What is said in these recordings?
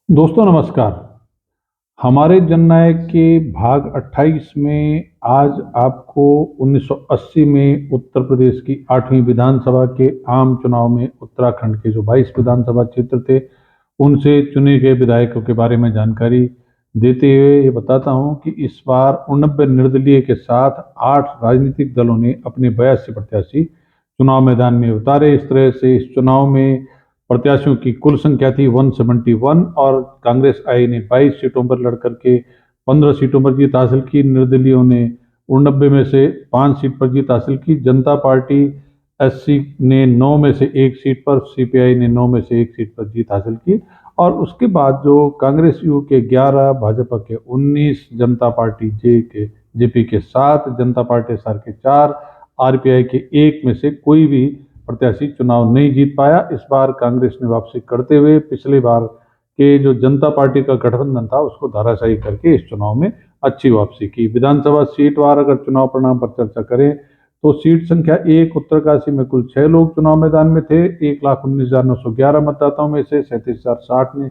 दोस्तों नमस्कार। हमारे जननायक के भाग 28 में आज आपको 1980 में उत्तर प्रदेश की 8वीं विधानसभा के आम चुनाव में उत्तराखंड के जो 22 विधानसभा क्षेत्र थे उनसे चुने गए विधायकों के बारे में जानकारी देते हुए ये बताता हूं कि इस बार 89 निर्दलीय के साथ 8 राजनीतिक दलों ने अपने 82 प्रत्याशी चुनाव मैदान में उतारे। इस तरह से इस चुनाव में प्रत्याशियों की कुल संख्या थी 171 और कांग्रेस आई ने 22 सीटों पर लड़कर के 15 सीटों पर जीत हासिल की। निर्दलीयों ने 89 में से 5 सीट पर जीत हासिल की। जनता पार्टी एससी ने 9 में से 1 सीट पर, सीपीआई ने 9 में से 1 सीट पर जीत हासिल की और उसके बाद जो कांग्रेस यू के 11, भाजपा के 19, जनता पार्टी जेपी के 7, जनता पार्टी एसआर के 4, आरपीआई के 1 में से कोई भी प्रत्याशी चुनाव नहीं जीत पाया। इस बार कांग्रेस ने वापसी करते हुए पिछली बार के जो जनता पार्टी का गठबंधन था उसको धराशायी करके इस चुनाव में अच्छी वापसी की। विधानसभा सीटवार अगर चुनाव परिणाम पर चर्चा करें तो सीट संख्या 1 उत्तरकाशी में कुल 6 लोग चुनाव मैदान में थे। 1,19,911 मतदाताओं में से 37,060 ने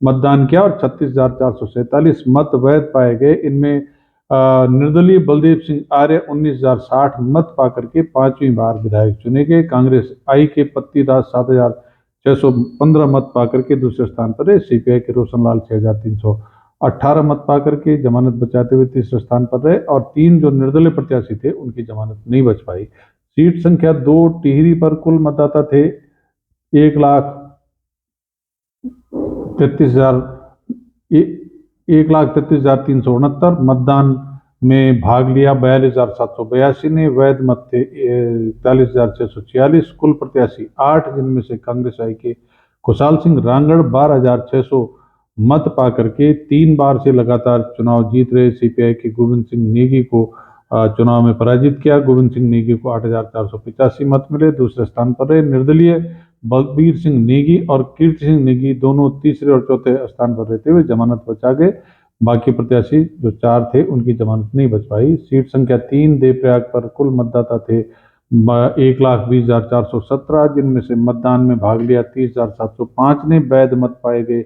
मतदान किया और 36,447 मत वैध पाए गए। इनमें निर्दलीय बलदेव सिंह आर्य 19,060 मत पाकर के 5वीं बार विधायक चुने गए। कांग्रेस आई के पत्ती दास 7,615 मत पाकर के दूसरे स्थान पर रहे। सीपीआई के रोशन लाल 6,318 मत पाकर के जमानत बचाते हुए तीसरे स्थान पर रहे और 3 जो निर्दलीय प्रत्याशी थे उनकी जमानत नहीं बच पाई। सीट संख्या 2 टिहरी पर कुल मतदाता थे 1,33,369 मतदान में भाग लिया 42,782 ने। वैध मत थे 41,646। कुल प्रत्याशी 8 जिनमें से कांग्रेस आई के खुशाल सिंह रांगड़ 12,600 मत पा करके 3 बार से लगातार चुनाव जीत रहे सीपीआई के गोविंद सिंह नेगी को चुनाव में पराजित किया। गोविंद सिंह नेगी को 8,485 मत मिले, दूसरे स्थान पर रहे। निर्दलीय बलबीर सिंह नेगी और कीर्ति सिंह नेगी दोनों तीसरे और चौथे स्थान पर रहते हुए जमानत बचा गए। बाकी प्रत्याशी जो 4 थे उनकी जमानत नहीं बच पाई। सीट संख्या 3 देवप्रयाग पर कुल मतदाता थे 1,20,417 जिनमें से मतदान में भाग लिया 30,705 ने। वैध मत पाए गए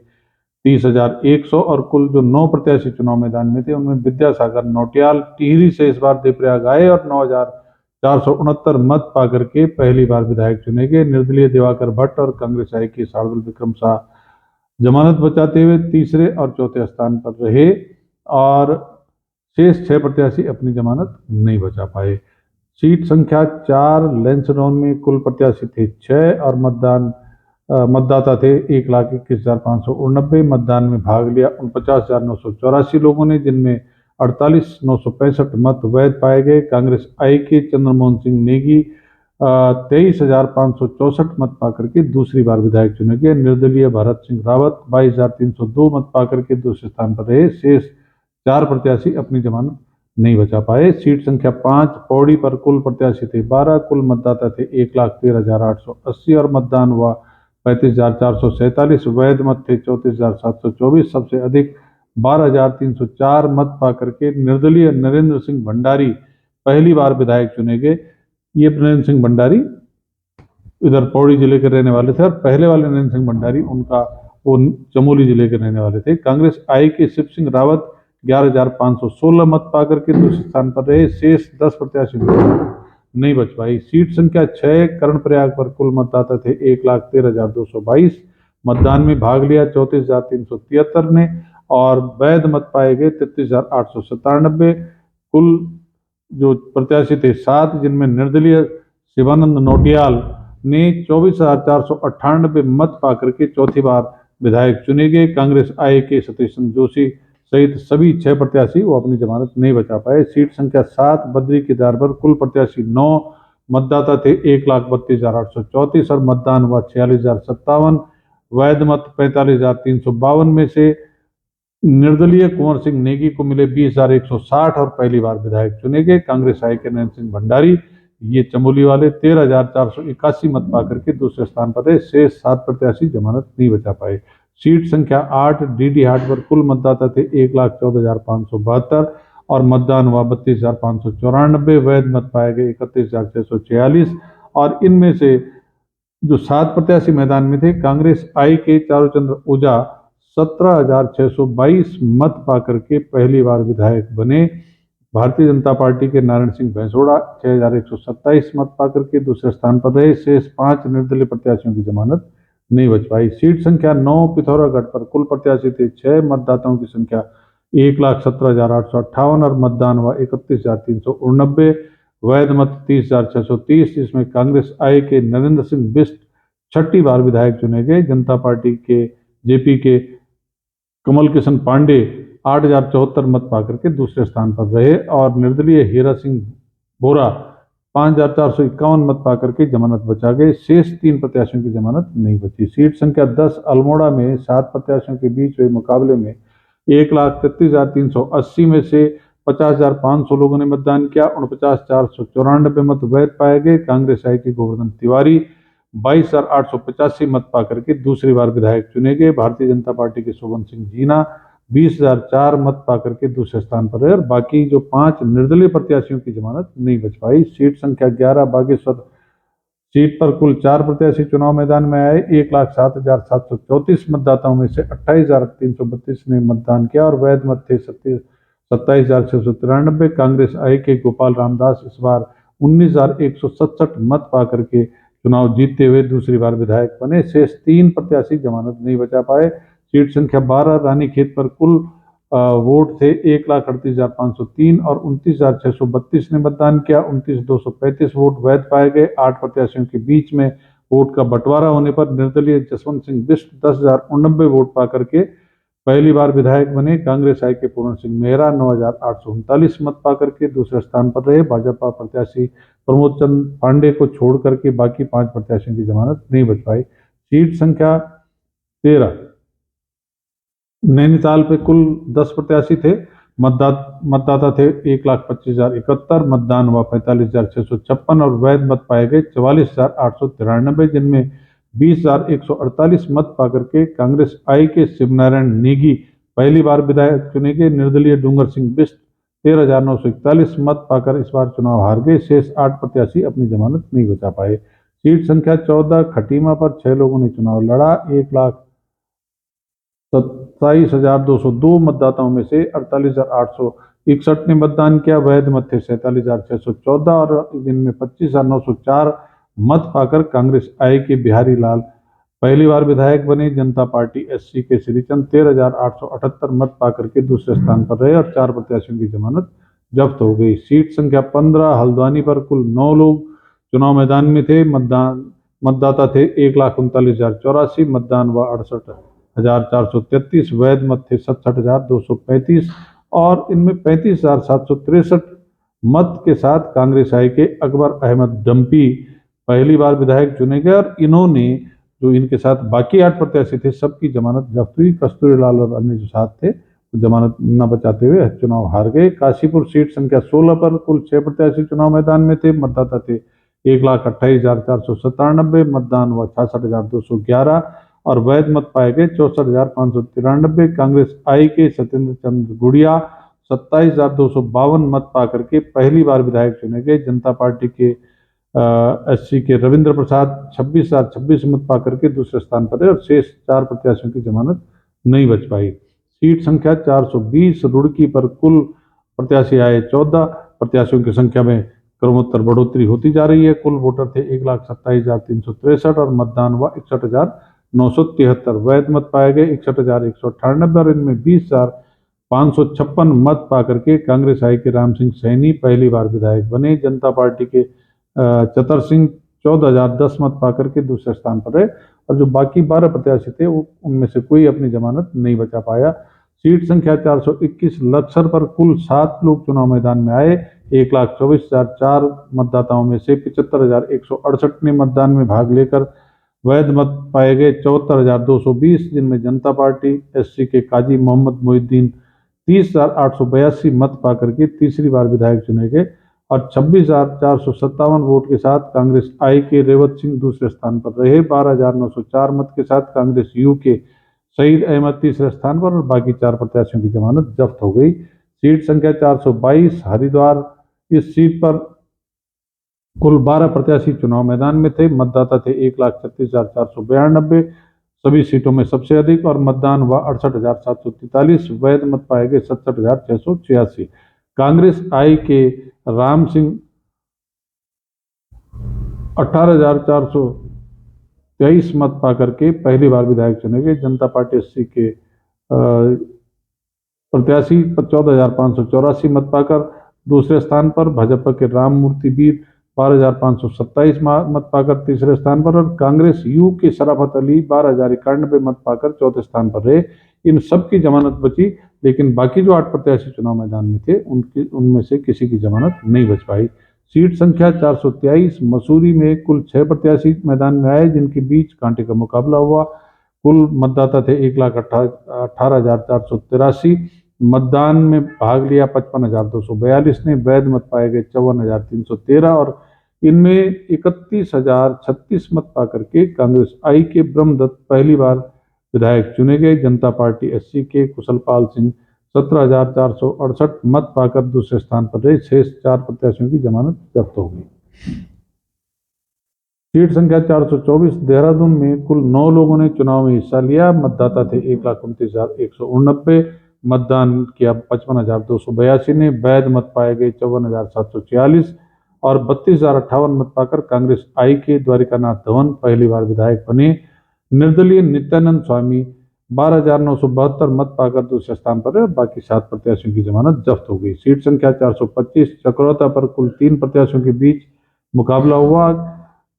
30,100 और कुल जो 9 प्रत्याशी चुनाव मैदान में थे उनमें विद्यासागर नौटियाल टिहरी से इस बार देवप्रयाग आए और 9,469 मत पाकर के पहली बार विधायक चुने गए। निर्दलीय दिवाकर भट्ट और कांग्रेस आई के शार्दुल विक्रम शाह जमानत बचाते हुए तीसरे और चौथे स्थान पर रहे और शेष 6 प्रत्याशी अपनी जमानत नहीं बचा पाए। सीट संख्या 4 लेंसडॉन में कुल प्रत्याशी थे 6 और मतदाता थे 1,21,589। मतदान में भाग लिया 49,984 लोगों ने जिनमें 48,965 मत वैध पाए गए। कांग्रेस आई के चंद्रमोहन सिंह नेगी 23,564 मत पाकर के दूसरी बार विधायक चुने गए। निर्दलीय भरत सिंह रावत 22,302 मत पाकर के दूसरे स्थान पर रहे। शेष 4 प्रत्याशी अपनी जमानत नहीं बचा पाए। सीट संख्या 5 पौड़ी पर कुल प्रत्याशी थे 12, कुल मतदाता थे 1,13,880 और मतदान हुआ 35,447। वैध मत थे 34,724। सबसे अधिक 12,304 मत पाकर के निर्दलीय नरेंद्र सिंह भंडारी पहली बार विधायक चुने गए। ये नरेंद्र सिंह भंडारी इधर पौड़ी जिले के रहने वाले थे और पहले वाले नरेंद्र सिंह भंडारी वो चमोली जिले के रहने वाले थे। कांग्रेस आई के शिव सिंह रावत 11,516 मत पाकर के दूसरे स्थान पर रहे। शेष 10 प्रत्याशी नहीं बच पाई। सीट संख्या 6 कर्णप्रयाग पर कुल मतदाता थे 1,13,222। मतदान में भाग लिया 34,373 ने और वैध मत पाए गए 33,897। कुल जो प्रत्याशी थे 7 जिनमें निर्दलीय शिवानंद नौटियाल ने 24,498 मत पाकर के चौथी बार विधायक चुने गए। कांग्रेस आई के सतीश चंद्र जोशी सहित सभी 6 प्रत्याशी वो अपनी जमानत नहीं बचा पाए। सीट संख्या 7 बद्री केदार पर कुल प्रत्याशी 9, मतदाता थे 1,32,834 और मतदान हुआ 46,057। वैध मत 45,352 में से निर्दलीय कुंवर सिंह नेगी को मिले 20,160 और पहली बार विधायक चुने गए। कांग्रेस आई के नरेंद्र सिंह भंडारी ये चमोली वाले 13,481 मत पाकर के दूसरे स्थान पर रहे। शेष 7 प्रत्याशी जमानत नहीं बचा पाए। सीट संख्या 8 डीडी हाट पर कुल मतदाता थे 1,14,572 और मतदान हुआ 32,594। वैध मत पाए गए 31,646 और इनमें से जो 7 प्रत्याशी मैदान में थे कांग्रेस आई के चारूचंद्र ओझा 17,622 मत पाकर के पहली बार विधायक बने। भारतीय जनता पार्टी के नारायण सिंह भैंसोड़ा 6,127 मत पाकर के दूसरे स्थान पर रहे। शेष 5 निर्दलीय प्रत्याशियों की जमानत नहीं बच पाई। सीट संख्या 9 पिथौरागढ़ पर कुल प्रत्याशी थे 6, मतदाताओं की संख्या 1,17,858 और मतदान हुआ 31,389। वैध मत 30,630, जिसमें कांग्रेस आई के नरेंद्र सिंह बिष्ट छठी बार विधायक चुने गए। जनता पार्टी के जेपी के कमल किशन पांडे 8,074 मत पाकर के दूसरे स्थान पर रहे और निर्दलीय हीरा सिंह बोरा 5,451 मत पाकर के जमानत बचा गए। शेष 3 प्रत्याशियों की जमानत नहीं बची। सीट संख्या 10 अल्मोड़ा में 7 प्रत्याशियों के बीच हुए मुकाबले में 1,33,380 में से 50,500 लोगों ने मतदान किया। 49,494 मत वैध पाए गए। कांग्रेस आई के गोवर्धन तिवारी 22,885 मत पाकर के दूसरी बार विधायक चुने गए। भारतीय जनता पार्टी के शोभन सिंह जीना 20,004 मत पाकर के दूसरे स्थान पर रहे और बाकी जो 5 निर्दलीय प्रत्याशियों की जमानत नहीं बच पाई। सीट संख्या 11 बागेश्वर सीट पर कुल 4 प्रत्याशी चुनाव मैदान में आए। 1,07,734 मतदाताओं में से 28,332 ने मतदान किया और वैध मत थे 27,693। कांग्रेस आई के गोपाल रामदास इस बार 19,167 मत पाकर के चुनाव जीतते हुए दूसरी बार विधायक बने। शेष 3 प्रत्याशी जमानत नहीं बचा पाए। सीट संख्या 12 रानीखेत पर कुल वोट थे 1,38,503 और 29,632 ने मतदान किया। 29,235 वोट वैध पाए गए। 8 प्रत्याशियों के बीच में वोट का बंटवारा होने पर निर्दलीय जसवंत सिंह बिष्ट 10,089 वोट पाकर के पहली बार विधायक बने। कांग्रेस आई के पूर्ण सिंह मेहरा 9,839 मत पाकर के दूसरे स्थान पर रहे। भाजपा प्रत्याशी प्रमोद चंद पांडे को छोड़ करके बाकी 5 प्रत्याशियों की जमानत नहीं बच पाई। सीट संख्या 13 नैनीताल पे कुल 10 प्रत्याशी थे। मतदाता थे 1,25,071, मतदान हुआ 45,656 और वैध मत पाए गए 44,893, जिनमें 20,148 मत पाकर के कांग्रेस आई के शिवनारायण नेगी पहली बार विधायक चुने गए। निर्दलीय डूंगर सिंह बिष्ट 13,941 मत पाकर इस बार चुनाव हार गए। शेष 8 प्रत्याशी अपनी जमानत नहीं बचा पाए। सीट संख्या 14 खटीमा पर 6 लोगों ने चुनाव लड़ा। 1,27,202 मतदाताओं में से 48,861 ने मतदान किया। वैध मत थे 47,614 और जिनमें 25,904 मत पाकर कांग्रेस आई के बिहारी लाल पहली बार विधायक बने। जनता पार्टी एससी के श्रीचंद 13,878 मत पाकर के दूसरे स्थान पर रहे और 4 प्रत्याशियों की जमानत जब्त हो गई। सीट संख्या 15 हल्द्वानी पर कुल 9 लोग चुनाव मैदान में थे। मतदाता थे 1,39,084, मतदान हुआ 68,433, वैध मत थे 67,235 और इनमें 35,763 मत के साथ कांग्रेस आई के अकबर अहमद डम्पी पहली बार विधायक चुने गए और इन्होंने जो इनके साथ बाकी 8 प्रत्याशी थे सबकी जमानत जब्त हुई। कस्तूरी लाल और अन्य जो साथ थे जमानत न बचाते हुए चुनाव हार गए। काशीपुर सीट संख्या 16 पर कुल 6 प्रत्याशी चुनाव मैदान में थे। मतदाता थे 1,28,497, मतदान हुआ 66,211 और वैध मत पाए गए 64,593। कांग्रेस आई के सत्येंद्र चंद्र गुड़िया 27,252 मत पाकर के पहली बार विधायक चुने गए। जनता पार्टी के एससी के रविंद्र प्रसाद 26,026 मत पाकर के दूसरे स्थान पर रहे और शेष 4 प्रत्याशियों की जमानत नहीं बच पाई। सीट संख्या 420 रुड़की पर कुल प्रत्याशी आए 14 प्रत्याशियों की संख्या में क्रमोत्तर बढ़ोतरी होती जा रही है। कुल वोटर थे 1,27,363 और मतदान हुआ 61,973। वैध मत पाए गए 61,198 और इनमें 20,556 मत पाकर के कांग्रेस आई के राम सिंह सैनी पहली बार विधायक बने। जनता पार्टी के चतर सिंह 14,010 मत पाकर के दूसरे स्थान पर रहे और जो बाकी 12 प्रत्याशी थे वो उनमें से कोई अपनी जमानत नहीं बचा पाया। सीट संख्या 421 लक्सर पर कुल 7 लोग चुनाव मैदान में आए। 1,24,004 मतदाताओं में से 75,168 ने मतदान में भाग लेकर वैध मत पाए गए 74,220, जिनमें जनता पार्टी एससी के काजी मोहम्मद मोहिद्दीन 30,882 मत पाकर के तीसरी बार विधायक चुने गए और 26,457 वोट के साथ कांग्रेस आई के रेवत सिंह दूसरे स्थान पर रहे। 12,904 मत के साथ कांग्रेस यू के सईद अहमद तीसरे स्थान पर और बाकी 4 प्रत्याशियों की जमानत जब्त हो गई। सीट संख्या 422 हरिद्वार, इस सीट पर कुल 12 प्रत्याशी चुनाव मैदान में थे। मतदाता थे 1,36,492, सभी सीटों में सबसे अधिक और मतदान हुआ 68,743। वैध मत पाए गए 67,686। कांग्रेस आई के राम सिंह 18,423 मत पाकर के पहली बार विधायक चुने गए। जनता पार्टी 80 के प्रत्याशी 14,584 मत पाकर दूसरे स्थान पर। भाजपा के राम मूर्ति वीर 12,527 मत पाकर तीसरे स्थान पर। और कांग्रेस यू के शराफत अली 12,091 मत पाकर चौथे स्थान पर रहे। इन सब की जमानत बची, लेकिन बाकी जो 8 प्रत्याशी चुनाव मैदान में थे उनमें से किसी की जमानत नहीं बच पाई। सीट संख्या 423। मसूरी में कुल 6 प्रत्याशी मैदान में आए, जिनके बीच कांटे का मुकाबला हुआ। कुल मतदाता थे 1,18,483। मतदान में भाग लिया 55,242 ने। वैध मत पाए गए 54,313 और इनमें 31,036 मत पाकर के कांग्रेस आई के ब्रह्मदत्त पहली बार विधायक चुने गए। जनता पार्टी 80 के कुशलपाल सिंह 17,468 मत पाकर दूसरे स्थान पर रहे। शेष 4 प्रत्याशियों की जमानत जब्त हो गई। सीट संख्या 424। देहरादून में कुल 9 लोगों ने चुनाव में हिस्सा लिया। मतदाता थे 1,29,189। मतदान किया 55,282 ने। वैध मत पाए गए 54,746 और 32,058 मत पाकर कांग्रेस आई के द्वारिकानाथ धवन पहली बार विधायक बने। निर्दलीय नित्यानंद स्वामी 12,972 मत पाकर दूसरे स्थान पर है। बाकी 7 प्रत्याशियों की जमानत जब्त हो गई। सीट संख्या 425। चकरौता पर कुल 3 प्रत्याशियों के बीच मुकाबला हुआ।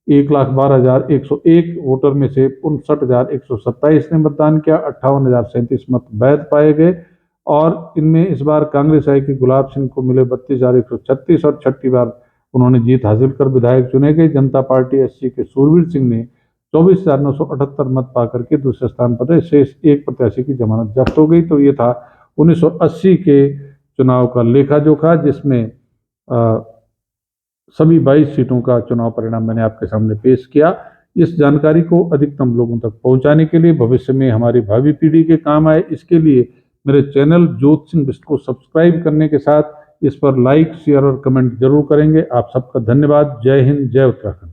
1,12,101 वोटर में से 59,127 ने मतदान किया। 58,037 मत वैध पाए गए और इनमें इस बार कांग्रेस आई के गुलाब सिंह को मिले 32,136 और छठी बार उन्होंने जीत हासिल कर विधायक चुने गए। जनता पार्टी 80 के सूरवीर सिंह ने 24,978 मत पाकर के दूसरे स्थान पर रहे। शेष 1 प्रत्याशी की जमानत जब्त हो गई। तो ये था 1980 के चुनाव का लेखा जोखा, जिसमें सभी 22 सीटों का चुनाव परिणाम मैंने आपके सामने पेश किया। इस जानकारी को अधिकतम लोगों तक पहुंचाने के लिए, भविष्य में हमारी भावी पीढ़ी के काम आए, इसके लिए मेरे चैनल ज्योत सिंह बिष्ट को सब्सक्राइब करने के साथ इस पर लाइक, शेयर और कमेंट जरूर करेंगे। आप सबका धन्यवाद। जय हिंद, जय उत्तराखंड।